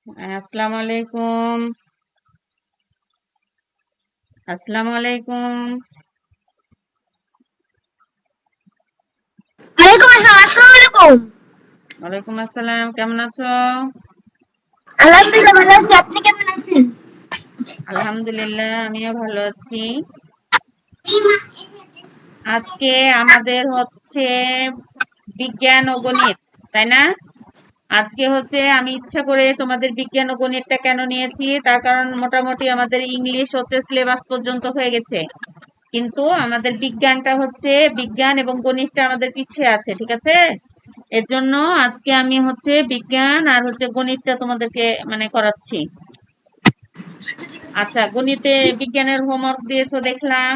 আসসালামু আলাইকুম। আসসালামু আলাইকুম। ওয়ালাইকুম আসসালাম। আসসালামু আলাইকুম। ওয়ালাইকুম আসসালাম। কেমন আছো? আলহামদুলিল্লাহ ভালো আছি। আপনি কেমন আছেন? আলহামদুলিল্লাহ, আমিও ভালো আছি। আজকে আমাদের হচ্ছে বিজ্ঞান ও গণিত, তাই না? আজকে হচ্ছে আমি ইচ্ছা করে তোমাদের বিজ্ঞান ও গণিতটা কেন নিয়েছি, তার কারণ মোটামুটি আমাদের ইংলিশ হচ্ছে সিলেবাস পর্যন্ত হয়ে গেছে, কিন্তু আমাদের বিজ্ঞানটা হচ্ছে বিজ্ঞান এবং গণিতটা আমাদের পিছিয়ে আছে, ঠিক আছে? এর জন্য আজকে আমি হচ্ছে বিজ্ঞান আর হচ্ছে গণিতটা তোমাদেরকে মানে করাচ্ছি। আচ্ছা, গণিতে বিজ্ঞানের হোমওয়ার্ক দিয়েছো দেখলাম।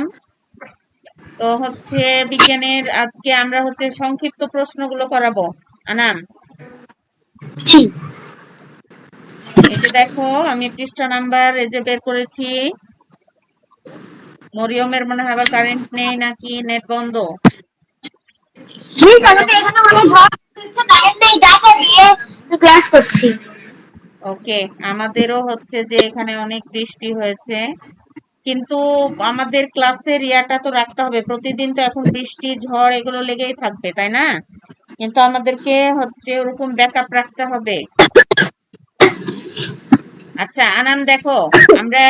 তো হচ্ছে বিজ্ঞানের আজকে আমরা হচ্ছে সংক্ষিপ্ত প্রশ্নগুলো করাবো। আনাম, জি। এই যে দেখো, আমি পৃষ্ঠা নাম্বার এই যে বের করেছি। মরিয়মের মনে হয় আবার কারেন্ট নেই নাকি নেট বন্ধ? প্লিজ আচ্ছা আমাকে এখানে অনেক ঝড় হচ্ছে, কারেন্ট নেই, ডাটা দিয়ে ক্লাস করছি। ওকে, আমাদেরও হচ্ছে যে এখানে অনেক বৃষ্টি হয়েছে, কিন্তু আমাদের ক্লাসের ইয়াটা তো রাখতে হবে, প্রতিদিন তো এখন বৃষ্টি ঝড় এগুলো লেগেই থাকবে, তাই না? কিন্তু আমাদেরকে হচ্ছে ওরকম ব্যাকআপ রাখতে হবে। আচ্ছা আনাম, দেখো, আমরা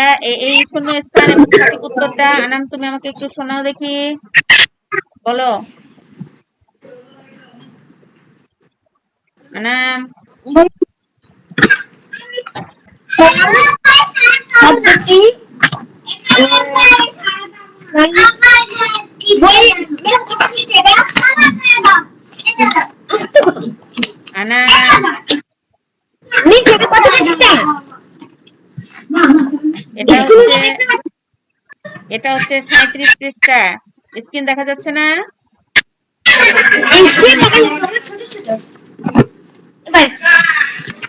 এই শূন্য স্থান এবং সঠিক উত্তরটা, আনাম তুমি আমাকে একটু শোনাও দেখি, বলো। আনাম, শব্দটি আনাম, এটা হচ্ছে এটা হচ্ছে 37 পৃষ্ঠা। স্ক্রিন দেখা যাচ্ছে না?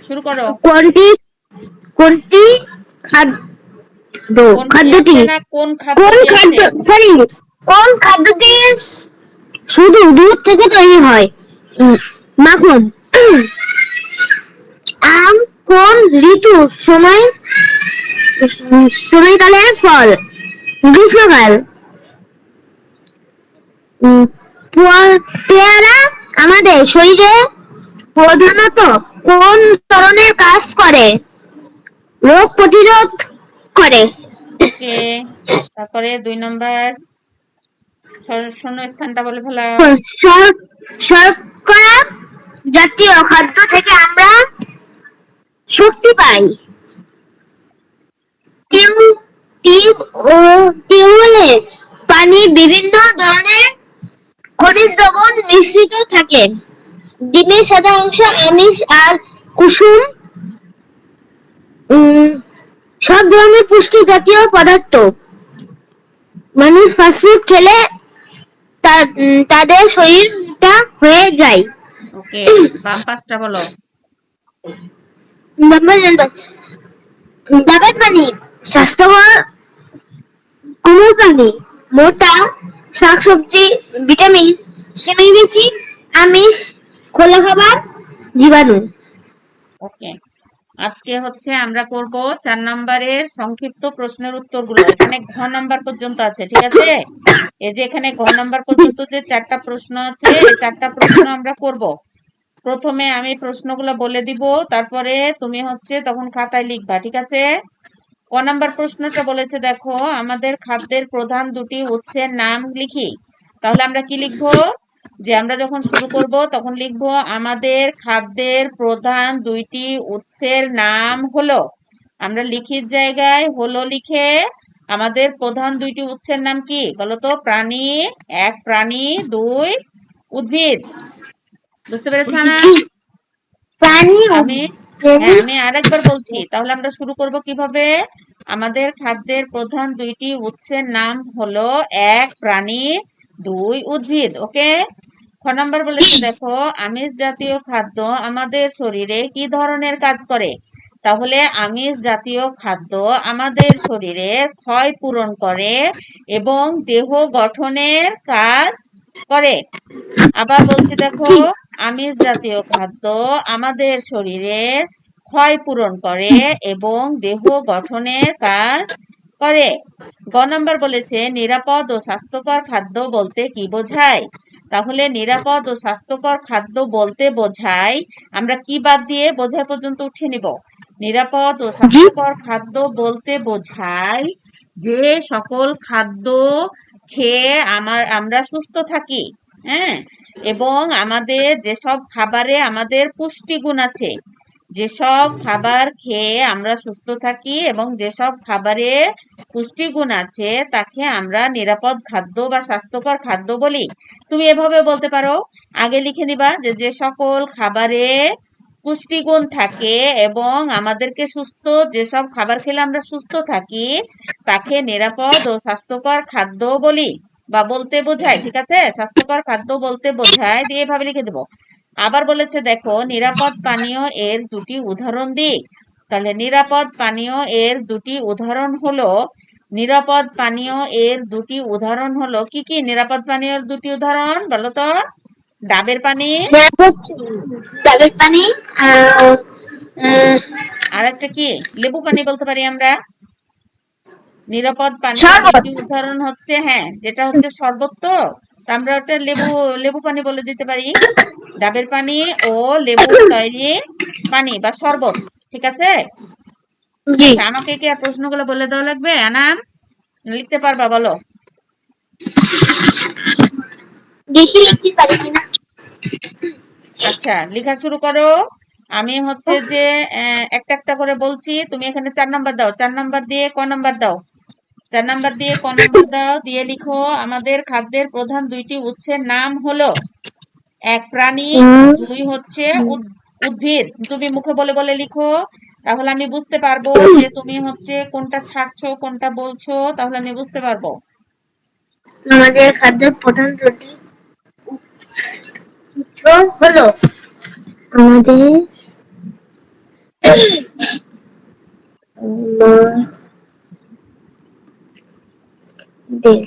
শুরু করো। কোনটি কোনটি খাদ্য কোনটি খাদ্যটি আছে না কোন কোন খাদ্যটি খাদ্য আছে? সরি কোন খাদ্যটি শুধু দুধ থেকে তৈরি হয়? মাখন। আম কোন ঋতু সময় সময়কালের ফল? গ্রীষ্মকাল। উম, পেয়ারা আমাদের শরীরে প্রধানত কোন ধরনের কাজ করে? রোগ প্রতিরোধ করে। ওকে, তারপরে 2 নম্বর, শূন্য স্থানটা বলে ফেলাও। শর্করা জাতীয় খাদ্য থেকে আমরা শক্তি পাই। টিউ টিউব ও টিউবওয়েলের পানি বিভিন্ন ধরনের খনিজ লবণ মিশ্রিত থাকে। ডিমের সাদা অংশ আমিষ আর কুসুম সব ধরনের পুষ্টি জাতীয় পদার্থ। মানুষ ফাস্টফুড খেলে তাদের শরীর মোটা হয়ে যায়। ওকে, বাম পাশটা বলো। ডাবের পানি স্বাস্থ্যকর কোমল পানি, মোটা শাকসবজি, ভিটামিন, সিমের বিচি, আমিষ, খোলা খাবার, জীবাণু। ওকে, আজকে হচ্ছে আমরা করব 4 নম্বরের সংক্ষিপ্ত প্রশ্নের উত্তরগুলো। এখানে ঘ নাম্বার পর্যন্ত আছে, ঠিক আছে? এই যে এখানে ঘ নাম্বার পর্যন্ত যে 4টা প্রশ্ন আছে, এই 4টা প্রশ্ন আমরা করব। প্রথমে আমি প্রশ্নগুলো বলে দিব, তারপরে তুমি হচ্ছে তখন খাতায় লিখবা, ঠিক আছে? ক নাম্বার প্রশ্নটা বলেছে, দেখো, আমাদের খাদ্যের প্রধান দুটি উৎসের নাম লিখি। তাহলে আমরা কি লিখবো? যে আমরা যখন শুরু করব তখন লিখবো আমাদের খাদ্যের প্রধান দুইটি উৎসের নাম হলো। আমরা লিখিত জায়গায় হলো লিখে আমাদের প্রধান দুইটি উৎসের নাম কি বলতো? প্রাণী, এক প্রাণী, দুই উদ্ভিদ। বুঝতে পেরেছো না? প্রাণী ও আমি হ্যাঁ, প্রাণী আমি আরেকবার বলছি, তাহলে আমরা শুরু করব কিভাবে? আমাদের খাদ্যের প্রধান দুইটি উৎসের নাম হলো এক প্রাণী, দুই উদ্ভিদ। ওকে, খ নাম্বার বলেছে, দেখো, আমিষ জাতীয় খাদ্য আমাদের শরীরে কি ধরনের কাজ করে? তাহলে আমিষ জাতীয় খাদ্য আমাদের শরীরে ক্ষয় পূরণ করে এবং দেহ গঠনের কাজ করে। আবার বলছি, দেখো, জি আমিষ জাতীয় খাদ্য আমাদের শরীরের ক্ষয় পূরণ করে এবং দেহ গঠনের কাজ করে। গ নম্বর বলেছে নিরাপদ ও স্বাস্থ্যকর খাদ্য বলতে কি বোঝায়? তাহলে নিরাপদ ও স্বাস্থ্যকর খাদ্য বলতে বোঝায়, আমরা কি বাদ দিয়ে বোঝায় পর্যন্ত উঠিয়ে নিব। নিরাপদ ও জি স্বাস্থ্যকর খাদ্য বলতে বোঝায় যে সকল খাদ্য খেয়ে আমরা সুস্থ থাকি, হ্যাঁ, এবং আমাদের যেসব খাবারে আমাদের পুষ্টিগুণ আছে, যেসব খাবার খেয়ে আমরা সুস্থ থাকি এবং যেসব খাবারে পুষ্টিগুণ আছে তাকে আমরা নিরাপদ খাদ্য বা স্বাস্থ্যকর খাদ্য বলি। তুমি এভাবে বলতে পারো, আগে লিখে নিবা যে যে সকল খাবারে পুষ্টিগুণ থাকে এবং আমাদেরকে সুস্থ, যেসব খাবার খেলে আমরা সুস্থ থাকি তাকে নিরাপদ ও স্বাস্থ্যকর খাদ্য বলি বা বলতে বোঝায়। ঠিক আছে, স্বাস্থ্যকর খাদ্য বলতে বোঝায় দিয়ে এভাবে লিখে দেবো। আবার বলেছে দেখো নিরাপদ পানীয় এর দুটি উদাহরণ দিই। তাহলে নিরাপদ পানীয় এর দুটি উদাহরণ হলো, নিরাপদ পানীয় এর দুটি উদাহরণ হলো কি কি? নিরাপদ পানীয়র দুটি উদাহরণ বলো তো। ডাবের পানি, ডাবের পানি, আহ, আহ, আর একটা কি? লেবু পানি বলতে পারি আমরা। নিরাপদ পানীয় শরবত। দুইটি উদাহরণ হচ্ছে, হ্যাঁ, যেটা হচ্ছে শরবত, তো তা আমরা ওটা লেবু লেবু পানি বলে দিতে পারি। ডাবের পানি ও লেবুর তৈরি পানি বা শরবত। ঠিক আছে। জি আচ্ছা, আমাকে কি আর প্রশ্নগুলো বলে দেওয়া লাগবে আনাম? লিখতে পারবা বলো? দেখি লিখতে পারি কিনা। আচ্ছা, লেখা শুরু করো। আমি হচ্ছে যে একটা একটা করে বলছি, তুমি এখানে 4 নাম্বার দাও, 4 নাম্বার দিয়ে ক নাম্বার দাও, 4 নাম্বার দিয়ে ক নাম্বার দাও, দিয়ে লিখো আমাদের খাদ্যের প্রধান দুইটি উৎসের নাম হলো, এক প্রাণী, দুই হচ্ছে উদ্ভিদ। তুমি মুখে বলে বলে লিখো, তাহলে আমি বুঝতে পারবো যে তুমি হচ্ছে কোনটা ছাড়ছো কোনটা বলছো, তাহলে আমি বুঝতে পারবো। আমাদের খাদ্যের প্রধান দুটি উৎস হলো আমাদের মাদের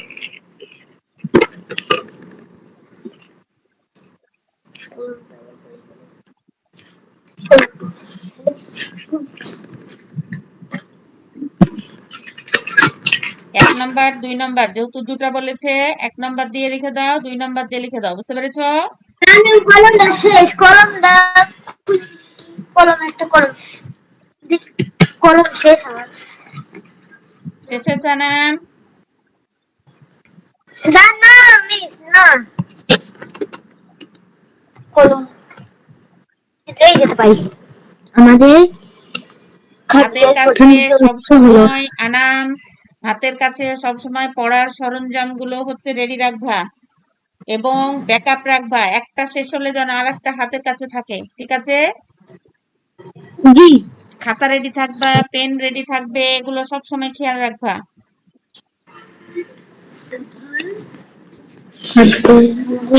এক নাম্বার, 2 নাম্বার, যেহেতু দুটা বলেছে 1 নাম্বার দিয়ে লিখে দাও, 2 নাম্বার দিয়ে লিখে দাও, বুঝতে পেরেছো? কলমটা শেষ, কলমটা কলম একটা কলম কলম শেষ আমার। শেষে জানাম। না না মিস না, কলম এটাই যেতে পারিস। আমাদের হাতের খাদ্যের প্রধান কাছে উৎস হলো সবসময় আনাম, হাতের কাছে সবসময় পড়ার সরঞ্জামগুলো হচ্ছে রেডি রাখবা এবং ব্যাকআপ রাখবা, একটা শেষ হলে যেন আর একটা হাতের কাছে থাকে। ঠিক আছে, জি খাতা রেডি থাকবা, পেন রেডি থাকবে, এগুলো সব সময় খেয়াল রাখবা।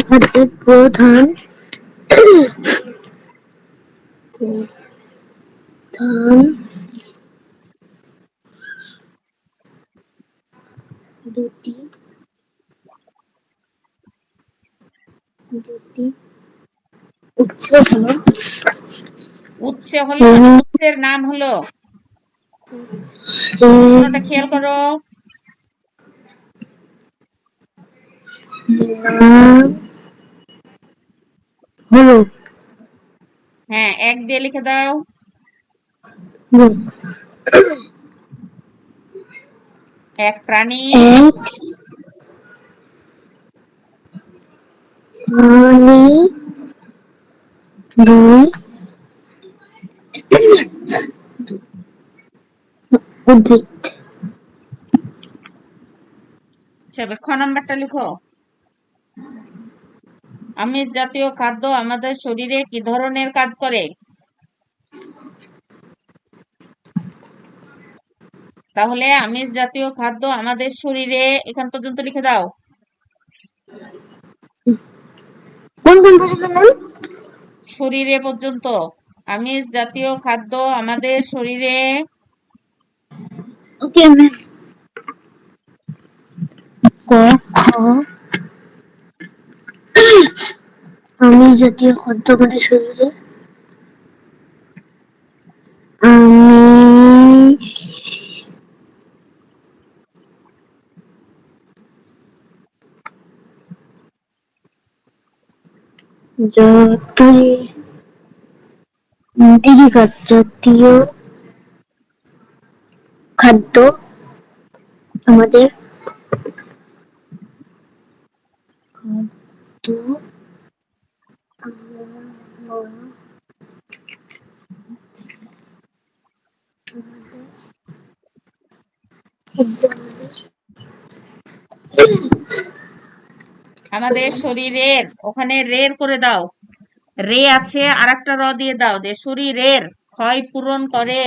খাদ্যের প্রধান প্রধান দুটি দুটি উৎস হলো উৎস হলো না, উৎসের নাম হলো। প্রশ্নটা খেয়াল করো। নাম হলো হ্যাঁ, 1 দিয়ে লিখে দাও। এক প্রাণী, এক প্রাণী, দুই উদ্ভিদ। সেবার খ নাম্বারটা লিখো। আমিষ জাতীয় খাদ্য আমাদের শরীরে কি ধরনের কাজ করে? তাহলে আমিষ জাতীয় খাদ্য আমাদের শরীরে, এখান পর্যন্ত লিখে দাও। কোন কোন পর্যন্ত নাম? শরীরে পর্যন্ত। আমিষ জাতীয় খাদ্য আমাদের শরীরে ওকে ম্যাম। ক খ আমিষ জাতীয় খাদ্য আমাদের শরীরে যতই দীর্ঘ জাতীয় খাদ্য আমাদের খাদ্য আমাদের শরীরের ওখানে রের করে দাও, রে আছে আর একটা র দিয়ে দাও, যে শরীরের ক্ষয় পূরণ করে।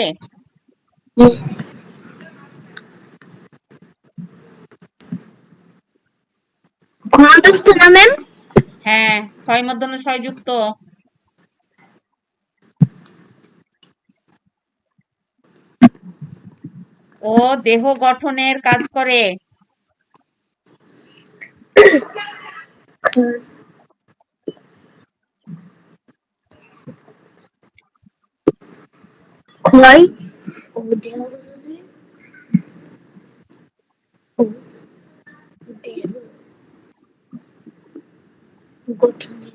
ঘনদস্ত না ম্যাম? হ্যাঁ, ক্ষয় মধ্যে ছয় যুক্ত। ও দেহ গঠনের কাজ করে। ক্ষয় ও দেহ গঠনে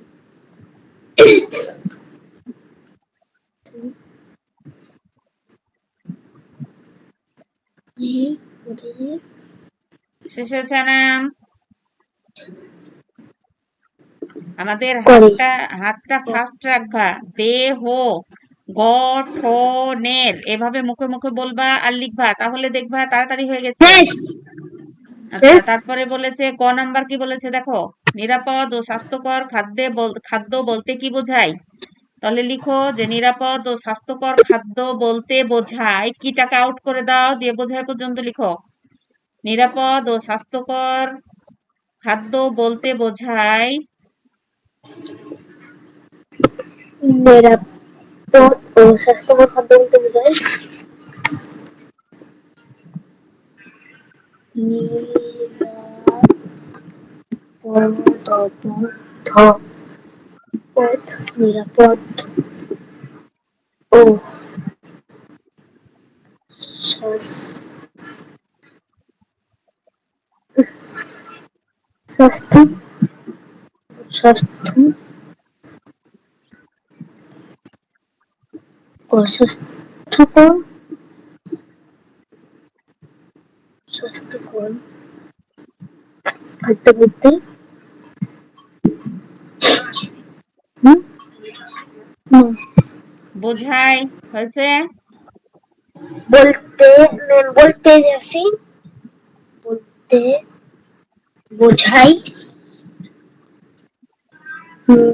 শেষ হয়েছে না? আমাদের করে। হাতটা ফার্স্ট রাখবা। দেহ গঠনের এভাবে মুখে মুখে বলবা আর লিখবা, তাহলে দেখবা তাড়াতাড়ি হয়ে গেছে। শেষ আচ্ছা, শেষ। তারপরে বলেছে ক নাম্বার কি বলেছে দেখো, নিরাপদ ও স্বাস্থ্যকর খাদ্য বলতে কি বোঝায়? তাহলে লিখো যে নিরাপদ ও স্বাস্থ্যকর খাদ্য বলতে বোঝায়, কিটাকে আউট করে দাও, দিয়ে বোঝায় পর্যন্ত লিখো। নিরাপদ ও স্বাস্থ্যকর খাদ্য বলতে বোঝায় নিরাপদ ও স্বাস্থ্যকর খাদ্য বলতে বোঝায় নিরাপদ ও স্বাস্থ্য স্বাস্থ্য ও স্বাস্থ্যকর স্বাস্থ্যকর খাদ্য বলতে হুম হুম, বোঝায়। হয়েছে? বলতে বলতে আসি বলতে বোঝাই হুম,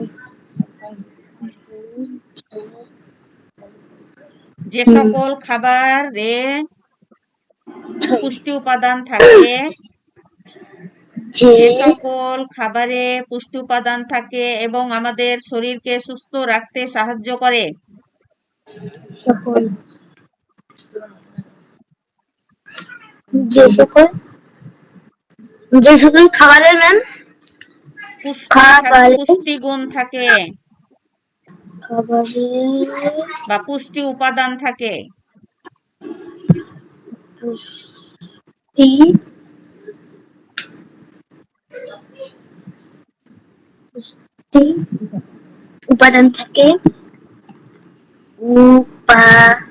যে হুম, সকল খাবারে পুষ্টি উপাদান থাকে, যে যে সকল খাবারে পুষ্টি উপাদান থাকে এবং আমাদের শরীরকে সুস্থ রাখতে সাহায্য করে। সকল যে সকল যে সকল খাবারের ম্যাম খাবারে পুষ্টিগুণ থাকে খাবারে বা পুষ্টি উপাদান থাকে। পুষ্টি পুষ্টি উপাদান থাকে উপাদান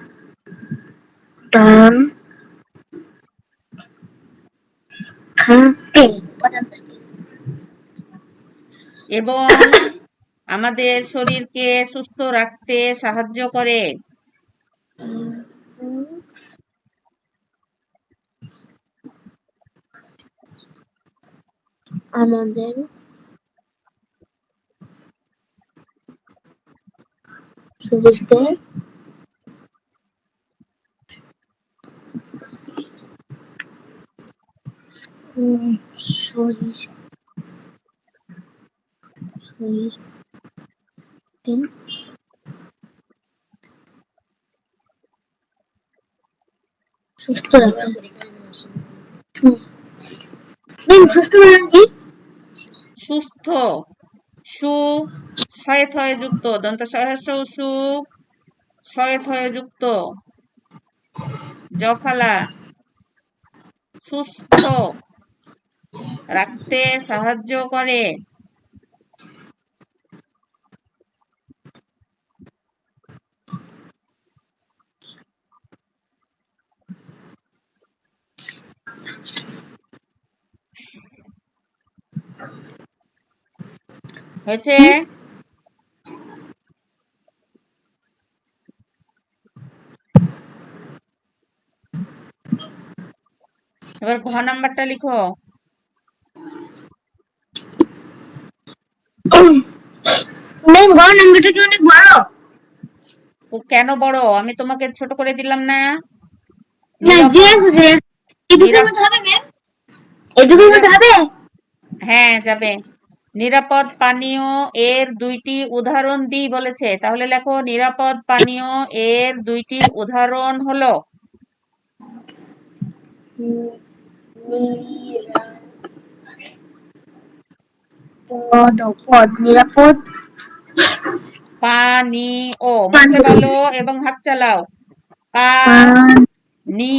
উপাদান থাকে এবং আমাদের শরীরকে সুস্থ রাখতে সাহায্য করে। আমাদের শরীরকে শরীর শরীরকে সুস্থ রাখে সুস্থ রাখা কি সুস্থ, সু শয়ে থয়ে যুক্ত, দন্ত সহস্র সু শয়ে থয়ে যুক্ত, জফলা, সুস্থ রাখতে সাহায্য করে। হয়েছে? এবার ঘ নাম্বারটা লিখো। ম্যাম ঘর নাম্বারটা কি অনেক বড়? ও কেন বড়? আমি তোমাকে ছোট করে দিলাম না? না নিরাপদ জিজ্ঞাসা এটুকুর নিরাপ মধ্যে হবে ম্যাম? এটুকুর নিরা মধ্যে হবে? হ্যাঁ যাবে। নিরাপদ পানীয় এর দুইটি উদাহরণ দিই বলেছে, তাহলে লেখো নিরাপদ পানীয় এর দুইটি উদাহরণ হলো। নিরাপদ পানীয়, মুখে পানীয়। বলো এবং হাত চালাও। পা পান- নি,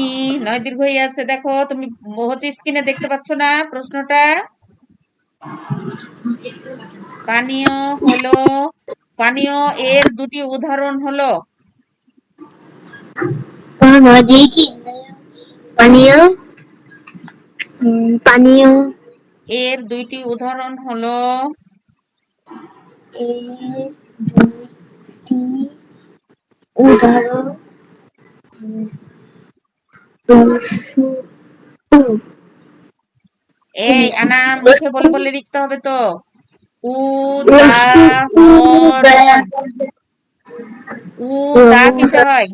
নয় দীর্ঘ ই আছে, দেখো তুমি হচ্ছে স্ক্রিনে দেখতে পাচ্ছ না প্রশ্নটা? পানীয় হলো, পানীয় এর দুটি উদাহরণ হলো। দিয়ে কি পানীয় পানীয় এর দুইটি উদাহরণ হলো। এর দুটি উদাহরণ এই আনা, মুখে বলে বলে লিখতে হবে তো। উদাহরণ, উ দা কিসে হয়?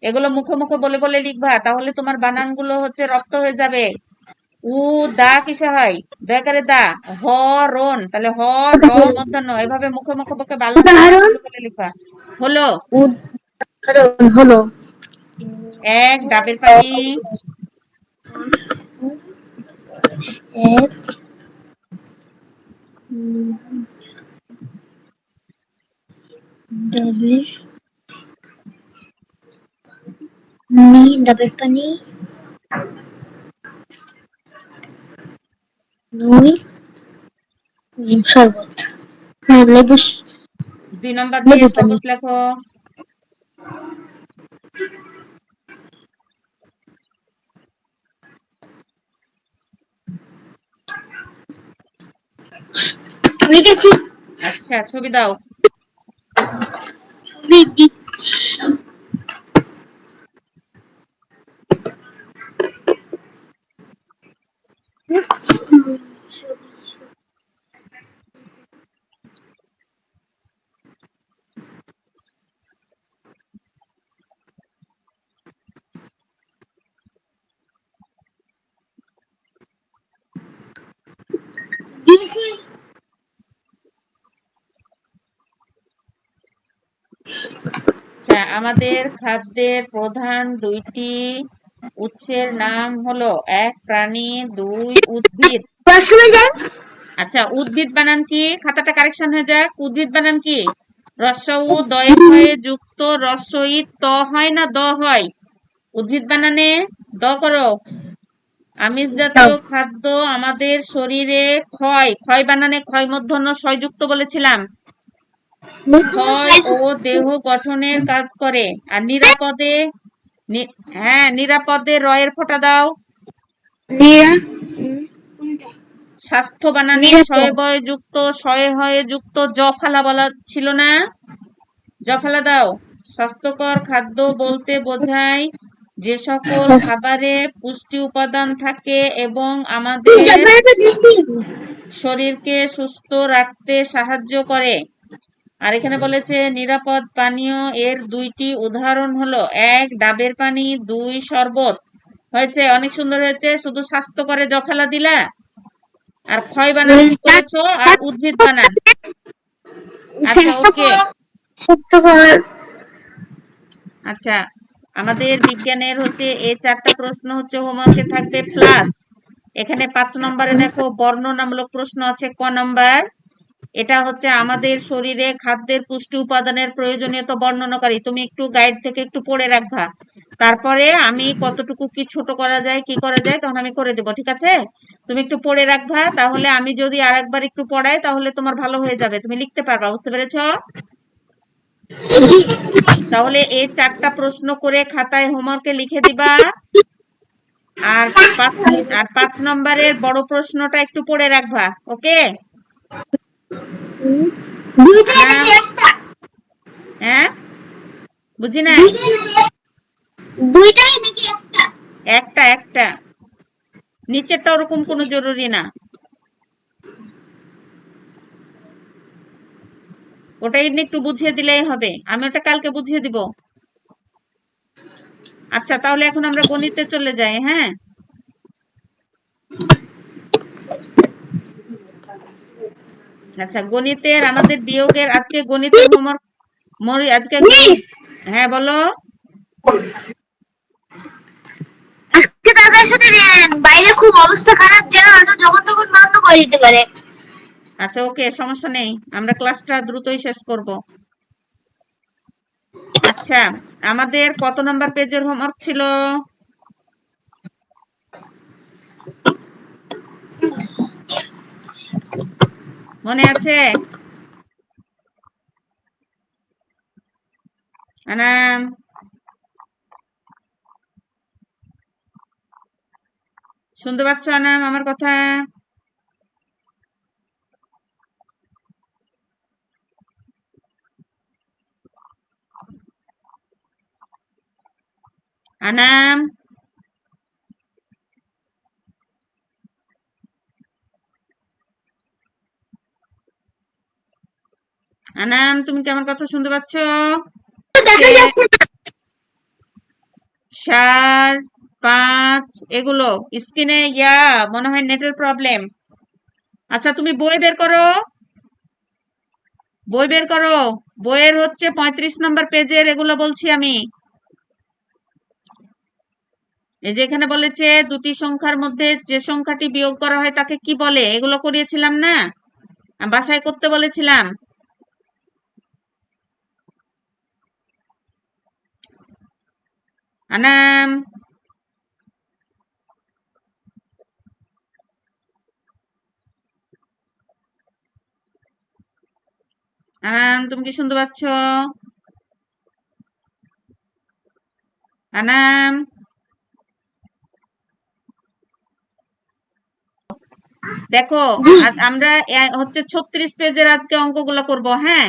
এগুলো মুখে মুখে বলে বলে লিখবা, তাহলে তোমার বানানগুলো হচ্ছে রপ্ত হয়ে যাবে। উ দা কিসে হয়? দয়াকারে দা। হ রন, তাহলে হ র মধ্যাহ্ন, এভাবে মুখে মুখে মুখে বানান উদাহরণ বলে বলে লিখবা। হলো। উদাহরণ হলো এক ডাবের পানি, এক ডাবের ডাবের পানি, দুই শরবত, লেবু দুই নম্বর দিয়ে লেবু পানি। শরবত লেখো। লিখেছি। আচ্ছা ছবি দাও। দিয়েছি। আচ্ছা, আমাদের খাদ্যের প্রধান দুইটি উৎসের নাম হলো, এক প্রাণী, দুই উদ্ভিদ। ওয়াশরুমে যাই। আচ্ছা উদ্ভিদ বানান কি? খাতাটা কারেকশন হয়ে যাক। উদ্ভিদ বানান কি? রস্য উ দয়ের হয়ে যুক্ত রস্য ই ত হয় না দ হয়? উদ্ভিদ বানানে দ করো। আমিষ দাও। জাতীয় খাদ্য আমাদের শরীরে ক্ষয়, ক্ষয় বানানে ক্ষয় মূর্ধন্য ষয় যুক্ত বলেছিলাম। ক্ষয় ও দেহ গঠনের কাজ করে। আর নিরাপদে, হ্যাঁ নিরাপদে রয়ের ফোঁটা দাও। স্বাস্থ্য বানানে শয়ে বয়ে যুক্ত শয়ে হয়ে যুক্ত জফালা বলা ছিল না? জফালা দাও। স্বাস্থ্যকর খাদ্য বলতে বোঝায় যে সকল খাবারে পুষ্টি উপাদান থাকে এবং আমাদের শরীরকে সুস্থ রাখতে সাহায্য করে। আর এখানে বলেছে নিরাপদ পানীয় এর দুইটি উদাহরণ হলো, এক ডাবের পানি, দুই শরবত। হয়েছে, অনেক সুন্দর হয়েছে। শুধু স্বাস্থ্যকরে জফালা দিলা, আর ক্ষয় বানান কি করেছো, আর উদ্ভিদ বানান। আচ্ছা ওকে। স্বাস্থ্যকর আচ্ছা, আমাদের বিজ্ঞানের হচ্ছে এই চারটা প্রশ্ন হচ্ছে হোমওয়ার্কে থাকবে প্লাস। এখানে 5 নম্বরে দেখো বর্ণনামূলক প্রশ্ন আছে ক নাম্বার। এটা হচ্ছে আমাদের শরীরে খাদ্যের পুষ্টি উপাদানের প্রয়োজনীয়তা বর্ণনাকারী। তুমি একটু গাইড থেকে একটু পড়ে রাখবা, তারপরে আমি কতটুকু কি ছোট করা যায় কি করা যায় তখন আমি করে দেব, ঠিক আছে? তুমি একটু পড়ে রাখবা, তাহলে আমি যদি আরেকবার একটু পড়াই তাহলে তোমার ভালো হয়ে যাবে, তুমি লিখতে পারবা। বুঝতে পেরেছো? তাহলে এই চারটা প্রশ্ন করে খাতায় হোমওয়ার্কে লিখে দিবা। আর পাঁচ আর 5 নম্বরের বড় প্রশ্নটা একটু পড়ে রাখবা, ওকে? দুইটাই না, নাকি একটা? হ্যাঁ, বুঝি নাই। দুইটাই নাকি একটা? একটা একটা, নিচেরটা ওরকম কোনো জরুরি না, ওটাই একটু বুঝিয়ে দিলেই হবে, আমি ওটা কালকে বুঝিয়ে দিব। আচ্ছা, তাহলে এখন আমরা গণিতে চলে যাই। হ্যাঁ, আচ্ছা, গণিতের আমাদের বিয়োগের আজকে গণিতের হোমওয়ার্ক মরি আজকে গণিত। মিস, হ্যাঁ, বলো। আজকে দাদার সাথে বাইরে খুব অবস্থা খারাপ, যেন হয়তো যখন তখন বন্ধ করে দিতে পারে। আচ্ছা, ওকে, সমস্যা নেই, আমরা ক্লাসটা দ্রুতই শেষ করব। আচ্ছা, আমাদের কত নাম্বার পেজের হোমওয়ার্ক ছিল? মনে আছে? আনাম, শুনতে পাচ্ছ আনাম আমার কথা? আনাম, আনাম, তুমি কি আমার কথা শুনতে পাচ্ছ? দেখা যাচ্ছে না। 4, 5 এগুলো স্ক্রিনে মনে হয় নেটের প্রবলেম। আচ্ছা, তুমি বই বের করো, বই বের করো। বইয়ের হচ্ছে 35 নম্বর পেজের এগুলো বলছি আমি। এই যে এখানে বলেছে দুটি সংখ্যার মধ্যে যে সংখ্যাটি বিয়োগ করা হয় তাকে কি বলে, এগুলো করিয়েছিলাম না, বাসায় করতে বলেছিলাম। আনাম, আনাম, তুমি কি শুনতে পাচ্ছ? আনাম, দেখো, জি, আমরা হচ্ছে 36 পেজের আজকে অঙ্কগুলো করব। হ্যাঁ,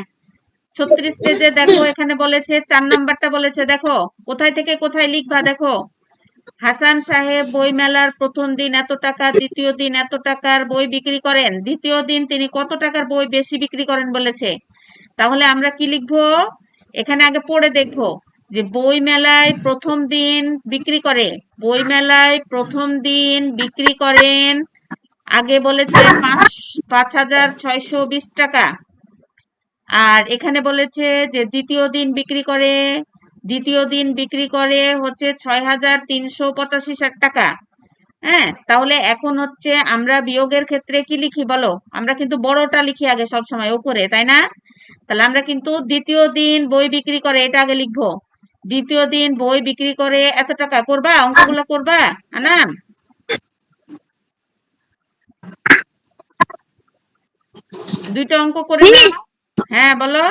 36 পেজে দেখো, এখানে বলেছে 4 নাম্বারটা বলেছে, দেখো কোথায় থেকে কোথায় লিখবা। দেখো, হাসান সাহেব বই মেলার প্রথম দিন এত টাকা, দ্বিতীয় দিন এত টাকার বই বিক্রি করেন, দ্বিতীয় দিন তিনি কত টাকার বই বেশি বিক্রি করেন বলেছে। তাহলে আমরা কি লিখবো? এখানে আগে পড়ে দেখবো যে বই মেলায় প্রথম দিন বিক্রি করে, বই মেলায় প্রথম দিন বিক্রি করেন, আগে বলেছে 5,620 টাকা। আর এখানে বলেছে যে দ্বিতীয় দিন বিক্রি করে হচ্ছে 6,385 টাকা। হ্যাঁ, তাহলে এখন হচ্ছে আমরা বিয়োগের ক্ষেত্রে কি লিখি বলো? আমরা কিন্তু বড়টা লিখি আগে সব সময় উপরে, তাই না? তাহলে আমরা কিন্তু দ্বিতীয় দিন বই বিক্রি করে এটা আগে লিখবো। দ্বিতীয় দিন বই বিক্রি করে এত টাকা, করবা অঙ্কগুলো করবা আনাম? দুইটা অঙ্ক করে নাও। মিস, হ্যাঁ, বলো।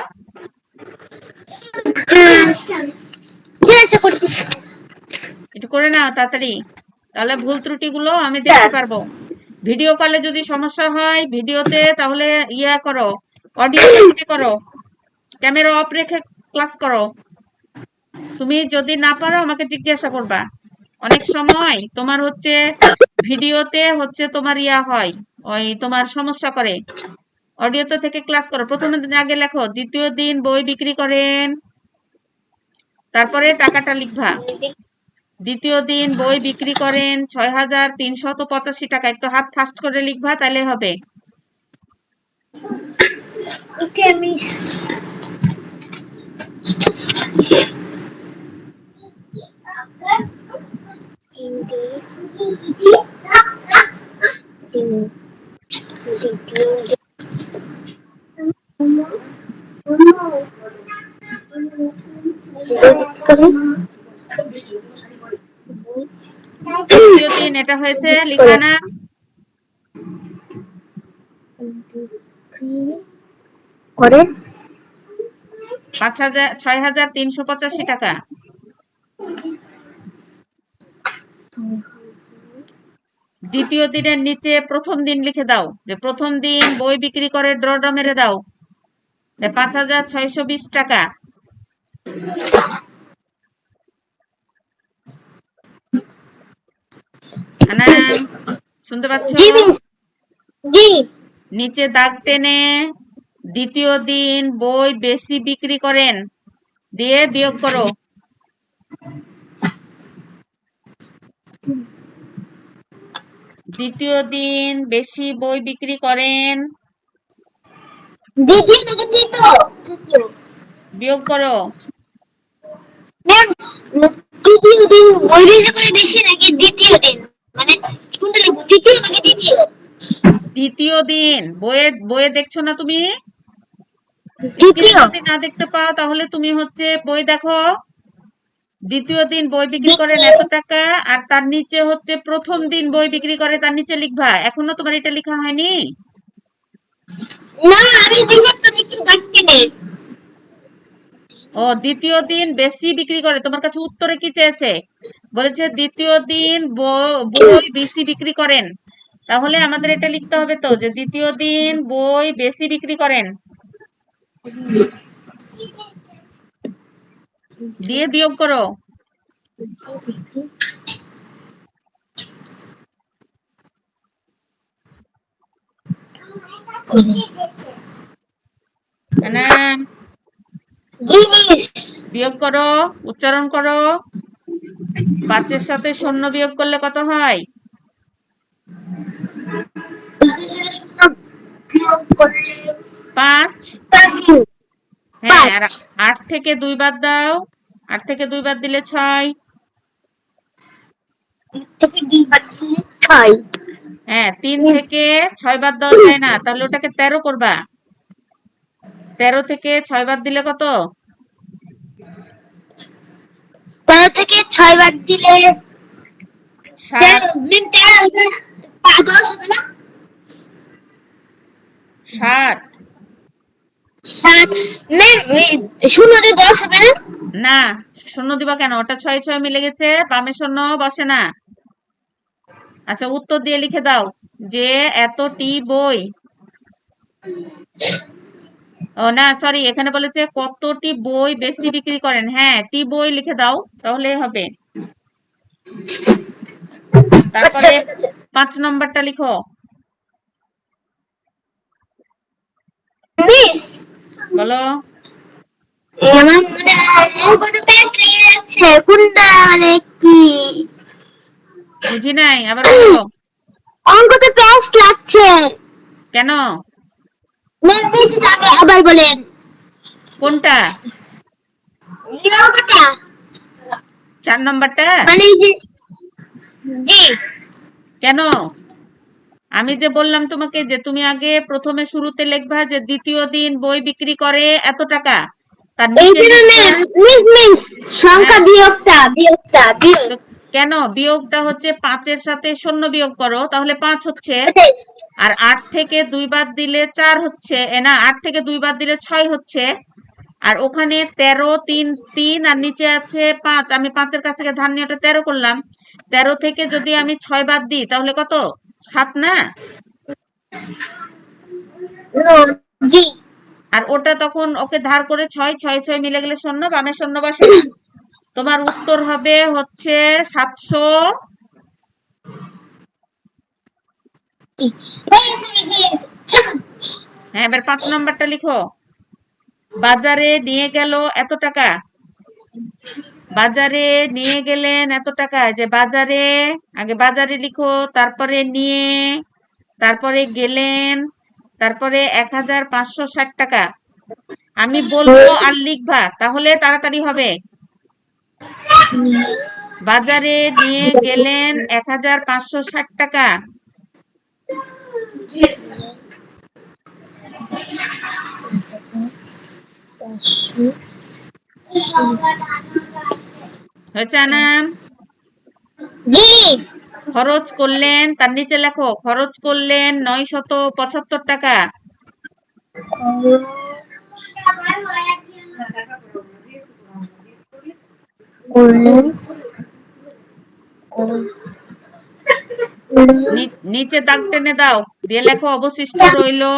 ঠিক আছে, করতেছি। একটু করে নাও তাড়াতাড়ি, তাহলে ভুল ত্রুটিগুলো আমি দেখতে পারবো। ভিডিও কলে যদি সমস্যা হয় ভিডিওতে, তাহলে করো, অডিওতে মনে করো, ক্যামেরা অফ রেখে ক্লাস করো। তুমি যদি না পারো আমাকে জিজ্ঞাসা করবা। অনেক সময় তোমার হচ্ছে ভিডিওতে হচ্ছে তোমার হয়, ওই তোমার সমস্যা করে। অডিওতে থেকে ক্লাস করো। প্রথম দিন আগে লেখো দ্বিতীয় দিন বই বিক্রি করেন, তারপরে টাকাটা লিখবা। দ্বিতীয় দিন বই বিক্রি করেন 6,385 টাকা। একটু হাত ফাস্ট করে লিখবা, তাহলে হবে। ওকে মিস। তৃতীয় দিন এটা হয়েছে লিখবা না? করে 6,385 টাকা। দ্বিতীয় দিনের নিচে প্রথম দিন লিখে দাও, যে প্রথম দিন বই বিক্রি করে ড্র মেরে দাও, 5,620 টাকা। আনাম, শুনতে পাচ্ছ? জি মিস। জি। নিচে দাগ টেনে দ্বিতীয় দিন বই বেশি বিক্রি করেন দিয়ে বিয়োগ করো। দ্বিতীয় দিন বেশি বই বিক্রি করেন, দ্বিতীয় নাকি তৃতীয়? বিয়োগ করো। ম্যাম, তৃতীয় দিন বই বিক্রি করে বেশি নাকি দ্বিতীয় দিন? মানে কোনটা লিখবো, তৃতীয় নাকি দ্বিতীয়? দ্বিতীয় দিন বইয়ে বইয়ে দেখছো না তুমি? স্ক্রিনে তৃতীয়। যদি না দেখতে পাও তাহলে তুমি হচ্ছে বই দেখো। দ্বিতীয় দিন বই বিক্রি করেন দ্বিতীয়। এত টাকা, আর তার নিচে হচ্ছে প্রথম দিন বই বিক্রি করে, তার নিচে লিখবা। এখনো তোমার এটা লেখা হয়নি? না, আমি হিসাবটা দেখছি বাড়তে নেই। ও, দ্বিতীয় দিন বেশি বিক্রি করে। তোমার কাছে উত্তরে কি চেয়েছে? বলেছে দ্বিতীয় দিন বই বেশি বিক্রি করেন। তাহলে আমাদের এটা লিখতে হবে তো, যে দ্বিতীয় দিন বই বেশি বিক্রি করেন দিয়ে বিয়োগ করো। আনাম, জি মিস। বিয়োগ করো, উচ্চারণ করো। 5-এর সাথে 0 বিয়োগ করলে কত হয়? 5। হ্যাঁ, আর 8 থেকে 2 বাদ দাও। 8 থেকে 2 বাদ দিলে 6। হ্যাঁ, 3 থেকে 6 বাদ দেওয়া যায় না, তাহলে ওটাকে 13 করবা। 13 থেকে 6 বাদ দিলে কত? 13 থেকে 6 বাদ দিলে 7। 10 হবে না? 7। 7। ম্যাম, 0 দিয়ে 10 হবে না? না, 0 দিবা কেন? ওটা 6 6 মিলে গেছে, বামে 0 বসে না। আচ্ছা, উত্তর দিয়ে লিখে দাও যে এতটি বই। ও না, সরি, এখানে বলেছে কতটি বই বেশি বিক্রি করেন। হ্যাঁ, টি বই লিখে দাও, তাহলে হবে। আচ্ছা, তারপরে ঠিক আছে। 5 নম্বরটা লিখো। মিস, বলো। আমার মনে হয় কোনো পেজ লেগে যাচ্ছে। কোনটা মানে কি? বুঝি নাই, আবার বলো। অঙ্কতে পেজ লাগছে। কেন? ম্যাম, বেশি যাবে, আবার বলেন। কোনটা? এই অঙ্কটা 4 নম্বরটা? মানে এই যে, জি কেন? আমি যে বললাম তোমাকে যে তুমি আগে প্রথমে শুরুতে লিখবা যে দ্বিতীয় দিন বই বিক্রি করে এত টাকা, তার নিচে এইখানে লিখবা। ম্যাম, মিস সংখ্যা হ্যাঁ, বিয়োগ। তো কেন বিয়োগটা হচ্ছে 5-এর সাথে 0 বিয়োগ করো, তাহলে 5 হচ্ছে। ওটাই। আর 8 থেকে 2 বাদ দিলে 4 হচ্ছে, না, 8 থেকে 2 বাদ দিলে 6 হচ্ছে। আর ওখানে 13, 3 3 আর নিচে আছে 5। আমি 5-এর কাছ থেকে ধার নিয়ে ওটা 13 করলাম। 13 থেকে যদি আমি 6 বাদ দিই তাহলে কত? 7 না? নো, জি। আর ওটা তখন ওকে ধার করে 6 6 6 মিলে গেলে 0, বামে 0 বসে না। তোমার উত্তর হবে হচ্ছে 700। হ্যাঁ, এবার 5 নম্বরটা লিখো। বাজারে নিয়ে গেল এত টাকা। বাজারে নিয়ে গেলেন এত টাকা, যে বাজারে, আগে বাজারে লিখো, তারপরে নিয়ে, তারপরে গেলেন, তারপরে 1,560 টাকা। আমি বলবো আর লিখবা, তাহলে তাড়াতাড়ি হবে। বাজারে নিয়ে গেলেন 1,560 টাকা। হয়েছে আনাম? জি। খরচ করলেন, তার নিচে লেখো, খরচ করলেন 975 টাকা। নিচে দাগ টেনে দাও, দিয়ে লেখো অবশিষ্ট রইলো।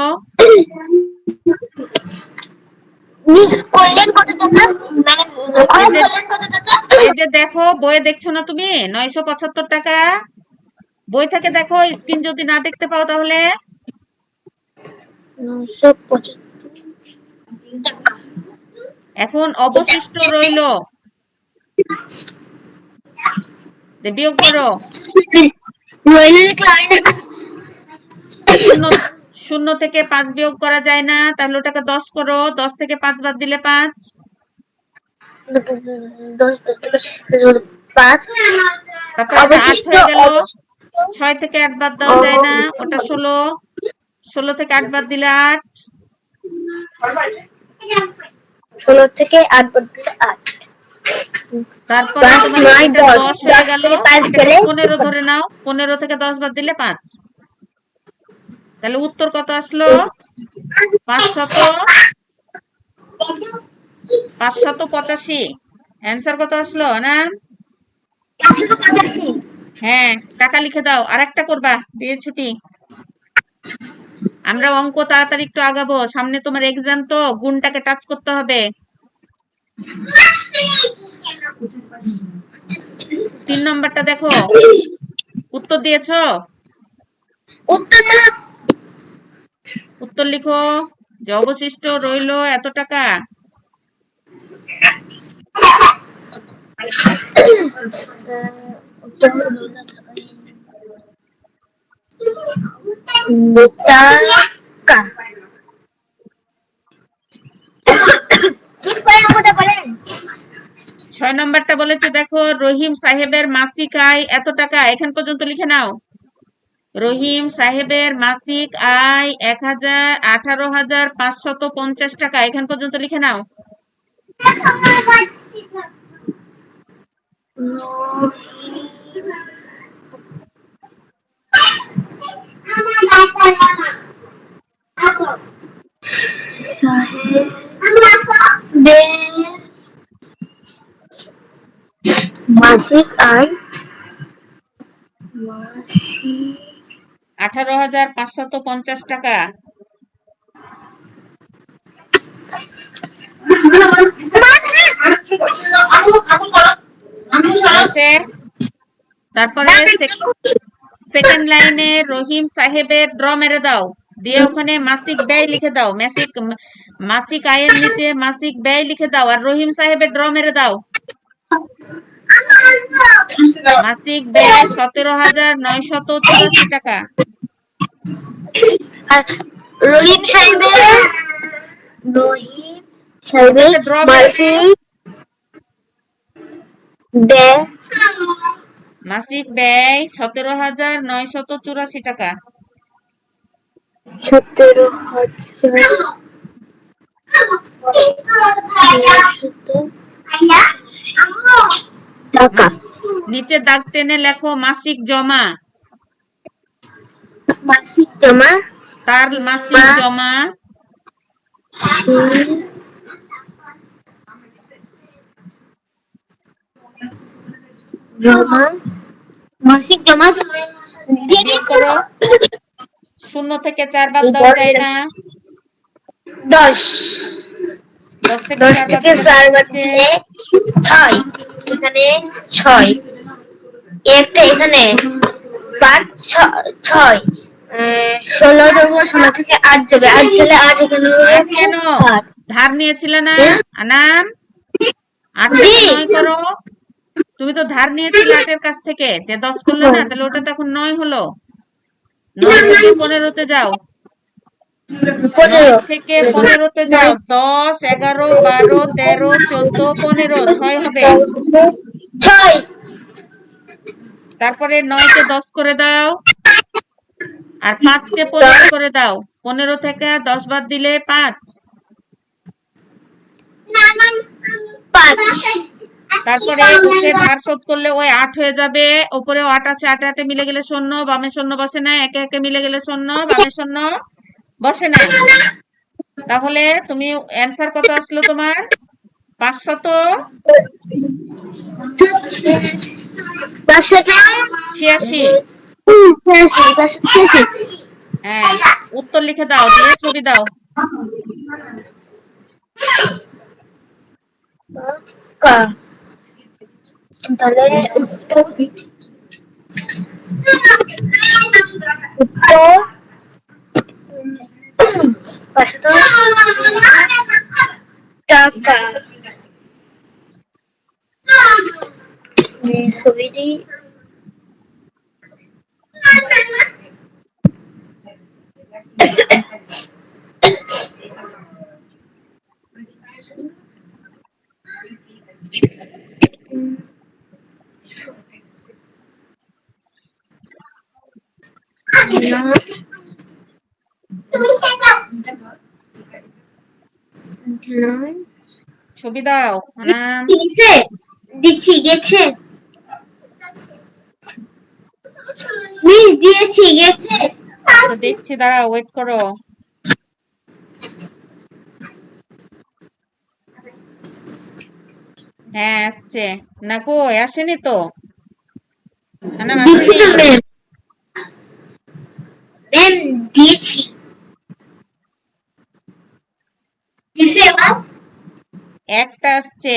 মিস করলেন কত টাকা, মানে এই খরচ যে করলেন কত টাকা? এই যে দেখো বইয়ে দেখছো না তুমি 975 টাকা, বই থেকে দেখো, স্ক্রিন যদি না দেখতে পাও তাহলে। 975 টাকা। এখন অবশিষ্ট রইলো, বিয়োগ করো। রইল ক্লায়েন্ট শূন্য শূন্য থেকে 5 বিয়োগ করা যায় না, তাহলে ওটাকে 10 করো, 10 থেকে 5 বাদ দিলে 5। 10 থেকে 5, তারপর এটা 8 অবশিষ্ট হয়ে গেল। অবশিষ্ট 6 থেকে 8 বাদ দেওয়া যায় না, ওটা 16। 16 থেকে 8 বাদ দিলে 8। 16 থেকে 8 বাদ দিলে 8, তারপরে 5 তোমার 9 এটা 10, 10 হয়ে 10 গেল, থেকে 5 এটাকে গেলে 15 ধরে নাও, 15 থেকে 10 বাদ দিলে 5। তাহলে উত্তর কত আসলো? 585। অ্যান্সার কত আসলো না? 585। হ্যাঁ, টাকা লিখে দাও, আর একটা করবা দিয়ে ছুটি। আমরা অঙ্ক তাড়াতাড়ি একটু আগাবো, সামনে তোমার এক্সাম, তো গুণটাকে টাচ করতে হবে। 3 নম্বরটা দেখো, উত্তর দিয়েছো? উত্তর না, উত্তর লিখো, যে অবশিষ্ট রইলো এত টাকা। টাকা। কি স্কয়ার নম্বরটা বলেন? 6 নম্বরটা বলেছে দেখো, রহিম সাহেবের মাসিক আয় এত টাকা, এখান পর্যন্ত লিখে নাও। রহিম সাহেবের মাসিক আয় 18,550 টাকা, এখান পর্যন্ত লিখে নাও। মাসিক আয় 18,550 টাকা। হয়েছে? তারপরে সেকেন্ড লাইনে রহিম সাহেবের ড্র মেরে দাও, দিয়ে ওখানে মাসিক ব্যয় লিখে দাও। মাসিক আয়ের নিচে মাসিক ব্যয় লিখে দাও, আর রহিম সাহেবের ড্র মেরে দাও। মাসিক ব্যয় 17,984 টাকা। আর রহিম সাহেবের ওটাতে ড্র মেরে দাও। মাসিক ব্যয় 17,984 টাকা। 17,000 টাকা। নিচে দাগ টেনে লেখো মাসিক জমা। মাসিক জমা, তার মাসিক জমা মাসিক জমা বিয়োগ করো। 0 থেকে 4 বাদ দেওয়া যায় না। 10, 10 থেকে 10 4 বাদ থেকে দিলে 4 কত বাদ হচ্ছে? দিলে 6, এখানে 6, একটা এখানে 5 6, 16 যাবো, 16 থেকে 8 যাবে, 8 গেলে 8 এখানে 8 কেন? 8। ধার নিয়েছিলে না আনাম? 8 থেকে 9 করো। তুমি তো ধার নিয়েছিলে 8 এর কাছ থেকে, 10 করলে না, তাহলে ওটা তো এখন 9 হলো। 9 থেকে 15-তে যাও। 9 থেকে 15-তে যাও। 10, 11, 12, 13, 14, 15, 6 হবে। 6, তারপরে 9 কে 10 করে দাও, আর 5 কে 15 করে দাও। 15 থেকে 10 বাদ দিলে 5। 5, তারপরে ওকে ধার শোধ করলে ওই 8 হয়ে যাবে। ওপরেও 8 আছে, 8 8 মিলে গেলে শূন্য, বামে শূন্য বসে নাই, একে একে মিলে গেলে শূন্য, বামে শূন্য বসে নাই। তাহলে তুমি অ্যান্সার কত আসলো তোমার? 586। ছিয়াশি, 586। হ্যাঁ, উত্তর লিখে দাও, দিয়ে ছবি দাও। কা তাহলে উত্তর উত্তর 500 টাকা। এই ছবিটি ছবি দাও আনাম। গেছে, দিচ্ছি, গেছে মিস, দিয়েছি, গেছে। আচ্ছা দেখছি, দাঁড়াও, ওয়েট করো। হ্যাঁ আসছে। না কই আসেনি তো, আনাম দিচ্ছি আসেনি। তো ম্যাম, ম্যাম দিয়েছি, দিয়েছি এবার। একটা আসছে,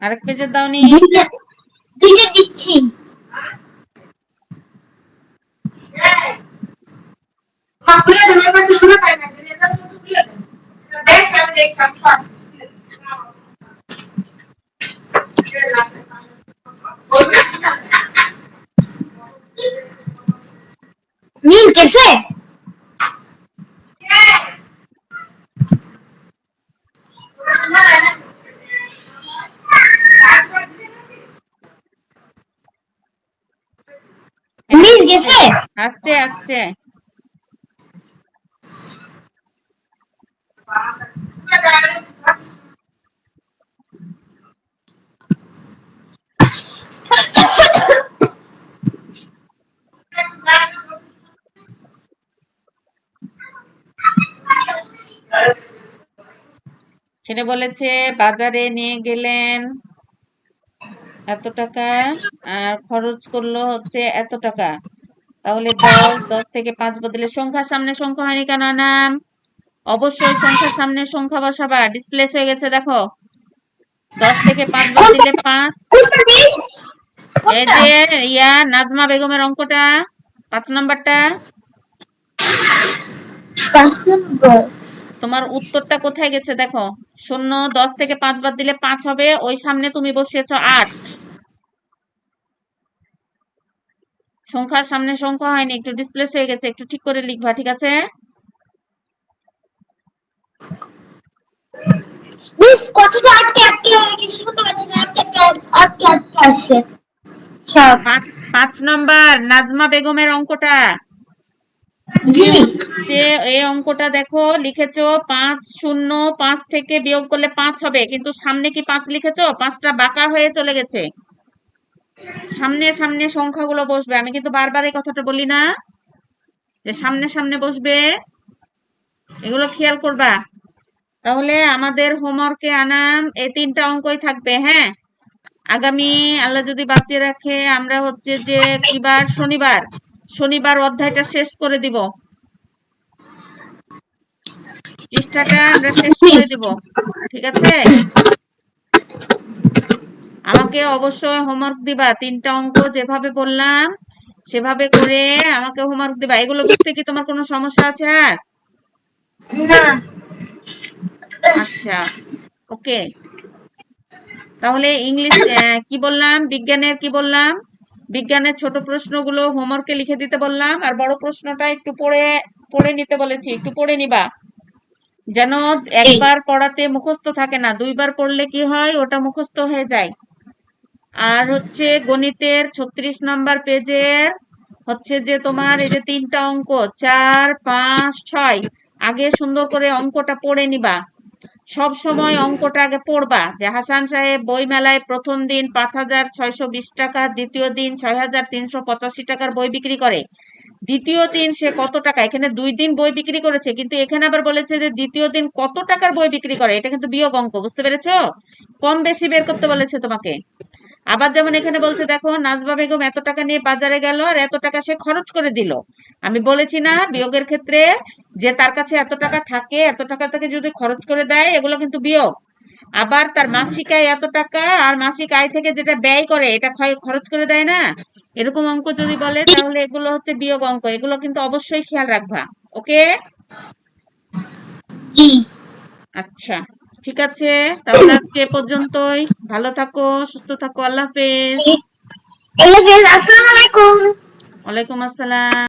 আরেক পেজে দাওনি। দুইটা, দুইটা দিচ্ছি। মিস গেছে। মিস গেছে। আসছে আসছে। সেটা বলেছে বাজারে নিয়ে গেলেন এত টাকা, আর খরচ করলো হচ্ছে এত টাকা। তাহলে 10 থেকে 5 বদলে সংখ্যার সামনে সংখ্যা হয়নি কেন নাম? অবশ্যই সংখ্যার সামনে সংখ্যা বসাবা, ডিসপ্লেস হয়ে গেছে দেখো। 10 থেকে 5 বাদ দিলে 5। কোনটা মিস? এই কোনটা? যে নাজমা বেগমের অঙ্কটা, 5 নাম্বারটা। 5 নম্বর। তোমার উত্তরটা কোথায় গেছে দেখো। 0, 10 থেকে 5 বাদ দিলে 5 হবে, ওই সামনে তুমি বসিয়েছো 8। সংখ্যার সামনে সংখ্যা হয়নি, একটু ডিসপ্লেস হয়ে গেছে, একটু ঠিক করে লিখবা, ঠিক আছে? মিস কতটা আটকে আটকে কিছু শুনতে পাচ্ছি না, আটকে আটকে আটকে আটকে আসছে সব। 5 নম্বর নাজমা বেগমের অঙ্কটা। জি, তুমি হচ্ছে এই অঙ্কটা দেখো, লিখেছো 5, 0, 5 থেকে বিয়োগ করলে 5 হবে, কিন্তু সামনে কি 5 লিখেছো? 5টা বাঁকা হয়ে চলে গেছে। সামনে সামনে সংখ্যাগুলো বসবে, আমি কিন্তু বারবার এই কথাটা বলি না যে সামনে সামনে বসবে, এগুলো খেয়াল করবা। তাহলে আমাদের হোমওয়ার্কে আনাম এই 3টা অঙ্কই থাকবে। হ্যাঁ, আগামী আল্লাহ যদি বাঁচিয়ে রাখে আমরা হচ্ছে যে কিবার, শনিবার, শনিবার অধ্যায়টা শেষ করে দিব, পৃষ্ঠাটা আমরা শেষ জি। করে দিব, ঠিক আছে? আমাকে অবশ্যই হোমওয়ার্ক দিবা, 3টা অঙ্ক যেভাবে বললাম সেভাবে করে আমাকে হোমওয়ার্ক দিবা। এগুলো বুঝতে কি তোমার কোনো সমস্যা আছে আর? না, আচ্ছা, ওকে। তাহলে ইংলিশ কি বললাম, বিজ্ঞানের কি বললাম? বিজ্ঞানের ছোট প্রশ্নগুলো হোমওয়ার্কে লিখে দিতে বললাম, আর বড় প্রশ্নটা একটু পড়ে পড়ে নিতে বলেছি, একটু পড়ে নিবা, যেন জি। একবার পড়াতে মুখস্থ থাকে না, 2বার পড়লে কি হয়, ওটা মুখস্থ হয়ে যায়। আর হচ্ছে গণিতের 36 নাম্বার পেজের হচ্ছে যে তোমার এই যে 3টা অঙ্ক 4, 5, 6, আগে সুন্দর করে অঙ্কটা পড়ে নিবা। সব সময় অঙ্কটা আগে পড়বা যে হাসান সাহেব বই মেলায় প্রথম দিন 5,620 টাকা, দ্বিতীয় দিন 6,385 টাকার বই বিক্রি করে। দ্বিতীয় দিন সে কত টাকা, এখানে 2 দিন বই বিক্রি করেছে, কিন্তু এখানে আবার বলেছে যে দ্বিতীয় দিন কত টাকার বই বিক্রি করে, এটা কিন্তু বিয়োগ অঙ্ক, বুঝতে পেরেছো? কম বেশি বের করতে বলেছে তোমাকে। আবার যেমন এখানে বলছে দেখো, নাজমা বেগম এত টাকা নিয়ে বাজারে গেল আর এত টাকা সে খরচ করে দিল। আমি বলেছি না বিয়োগের ক্ষেত্রে, যে তার কাছে এত টাকা থাকে, এত টাকা থেকে যদি খরচ করে দেয় এগুলো কিন্তু বিয়োগ। আবার তার মাসিক আয় এত টাকা, আর মাসিক আয় থেকে যেটা ব্যয় করে এটা খরচ করে দেয় না, এরকম অঙ্ক যদি বলে তাহলে এগুলো হচ্ছে বিয়োগ অঙ্ক। এগুলো কিন্তু অবশ্যই খেয়াল রাখবা। ওকে? জি। আচ্ছা, ঠিক আছে, তাহলে আজকে এ পর্যন্তই। ভালো থাকো, সুস্থ থাকো, আল্লাহ হাফেজ। আল্লাহ হাফেজ, আসসালামু আলাইকুম। ওয়ালাইকুম আসসালাম।